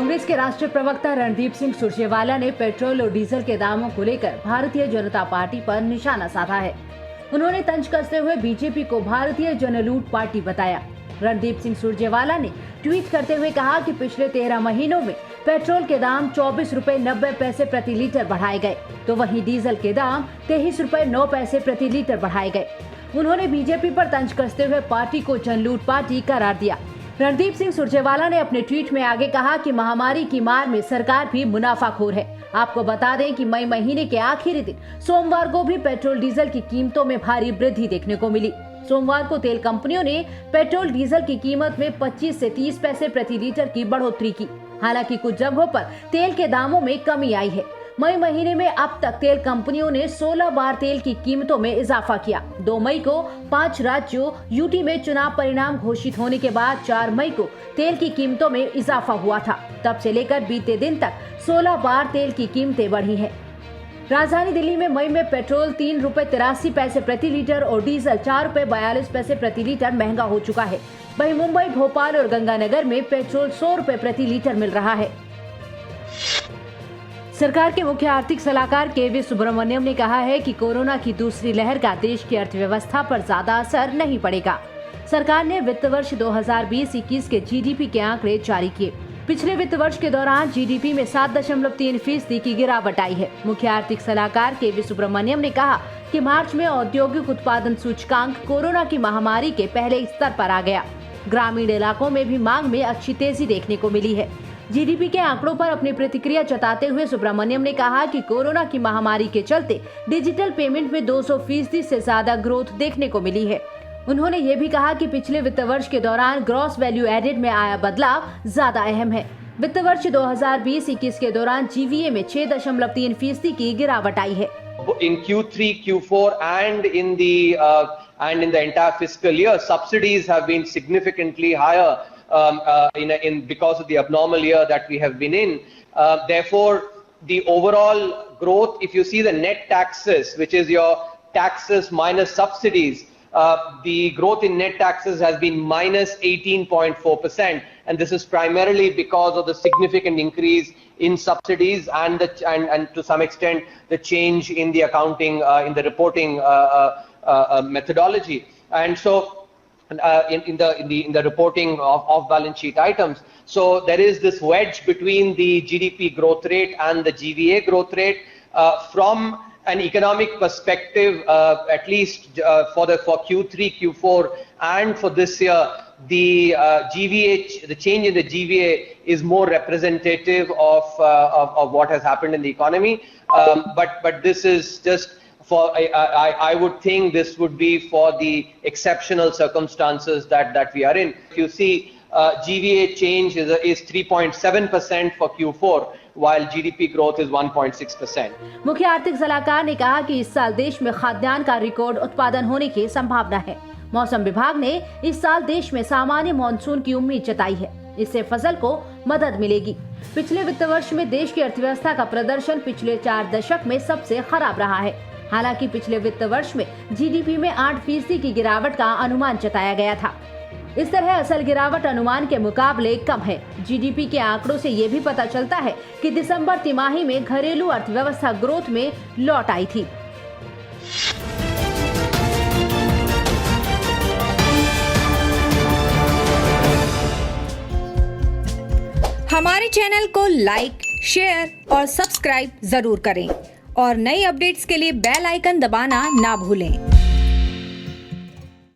कांग्रेस के राष्ट्रीय प्रवक्ता रणदीप सिंह सुरजेवाला ने पेट्रोल और डीजल के दामों को लेकर भारतीय जनता पार्टी पर निशाना साधा है। उन्होंने तंज कसते हुए बीजेपी को भारतीय जनलूट पार्टी बताया। रणदीप सिंह सुरजेवाला ने ट्वीट करते हुए कहा कि पिछले 13 महीनों में पेट्रोल के दाम 24 रुपए 90 पैसे प्रति लीटर बढ़ाए गए, तो वहीं डीजल के दाम 23 रुपए 9 पैसे प्रति लीटर बढ़ाए गए। उन्होंने बीजेपी पर तंज कसते हुए पार्टी को जनलूट पार्टी करार दिया। रणदीप सिंह सुरजेवाला ने अपने ट्वीट में आगे कहा कि महामारी की मार में सरकार भी मुनाफाखोर है। आपको बता दें कि मई महीने के आखिरी दिन सोमवार को भी पेट्रोल डीजल की कीमतों में भारी वृद्धि देखने को मिली। सोमवार को तेल कंपनियों ने पेट्रोल डीजल की कीमत में 25 से 30 पैसे प्रति लीटर की बढ़ोतरी की। हालांकि कुछ जगहों पर तेल के दामों में कमी आई है। मई महीने में अब तक तेल कंपनियों ने 16 बार तेल की कीमतों में इजाफा किया। 2 मई को 5 राज्यों यूटी में चुनाव परिणाम घोषित होने के बाद 4 मई को तेल की कीमतों में इजाफा हुआ था। तब से लेकर बीते दिन तक 16 बार तेल की कीमतें बढ़ी हैं। राजधानी दिल्ली में मई में पेट्रोल 3 रुपए 83 पैसे प्रति लीटर और डीजल 4 रुपए 42 पैसे प्रति लीटर महंगा हो चुका है। वहीं मुंबई, भोपाल और गंगानगर में पेट्रोल 100 रुपए प्रति लीटर मिल रहा है। सरकार के मुख्य आर्थिक सलाहकार के.वी. सुब्रमण्यम ने कहा है कि कोरोना की दूसरी लहर का देश की अर्थव्यवस्था पर ज्यादा असर नहीं पड़ेगा। सरकार ने वित्त वर्ष 2020-21 के जीडीपी के आंकड़े जारी किए। पिछले वित्त वर्ष के दौरान जीडीपी में 7.3% की गिरावट आई है। मुख्य आर्थिक सलाहकार के.वी. सुब्रमण्यम ने कहा कि मार्च में औद्योगिक उत्पादन सूचकांक कोरोना की महामारी के पहले स्तर पर आ गया। ग्रामीण इलाकों में भी मांग में अच्छी तेजी देखने को मिली है। जीडीपी के आंकड़ों पर अपनी प्रतिक्रिया जताते हुए सुब्रमण्यम ने कहा कि कोरोना की महामारी के चलते डिजिटल पेमेंट में 200% से ज्यादा ग्रोथ देखने को मिली है। उन्होंने ये भी कहा कि पिछले वित्त वर्ष के दौरान ग्रॉस वैल्यू एडेड में आया बदलाव ज्यादा अहम है। वित्त वर्ष 2020-21 के दौरान जीवीए में 6.3% की गिरावट आई है। In Q3, Q4 and in the entire fiscal year, subsidies have been significantly higher because of the abnormal year that we have been in. Therefore, the overall growth, if you see the net taxes, which is your taxes minus subsidies, the growth in net taxes has been minus 18.4%, and this is primarily because of the significant increase in subsidies and to some extent the change in the accounting in the reporting methodology, and so in the reporting of balance sheet items. So there is this wedge between the GDP growth rate and the GVA growth rate. From an economic perspective, at least for Q3, Q4 and for this year, the GVA, the change in the GVA is more representative of what has happened in the economy. But this is just for, I would think this would be for the exceptional circumstances that we are in. If you see, GVA change is 3.7% for Q4, while GDP growth is 1.6%. मुख्य आर्थिक सलाहकार ने कहा कि इस साल देश में खाद्यान्न का रिकॉर्ड उत्पादन होने की संभावना है। मौसम विभाग ने इस साल देश में सामान्य मानसून की उम्मीद जताई है। इससे फसल को मदद मिलेगी। पिछले वित्त वर्ष में देश की अर्थव्यवस्था का प्रदर्शन पिछले 4 दशक में सबसे खराब रहा है। हालांकि पिछले वित्त वर्ष में जीडीपी में 8% की गिरावट का अनुमान जताया गया था। इस तरह असल गिरावट अनुमान के मुकाबले कम है। जीडीपी के आंकड़ों से ये भी पता चलता है कि दिसंबर तिमाही में घरेलू अर्थव्यवस्था ग्रोथ में लौट आई थी। हमारे चैनल को लाइक, शेयर और सब्सक्राइब जरूर करें और नई अपडेट्स के लिए बेल आइकन दबाना ना भूलें।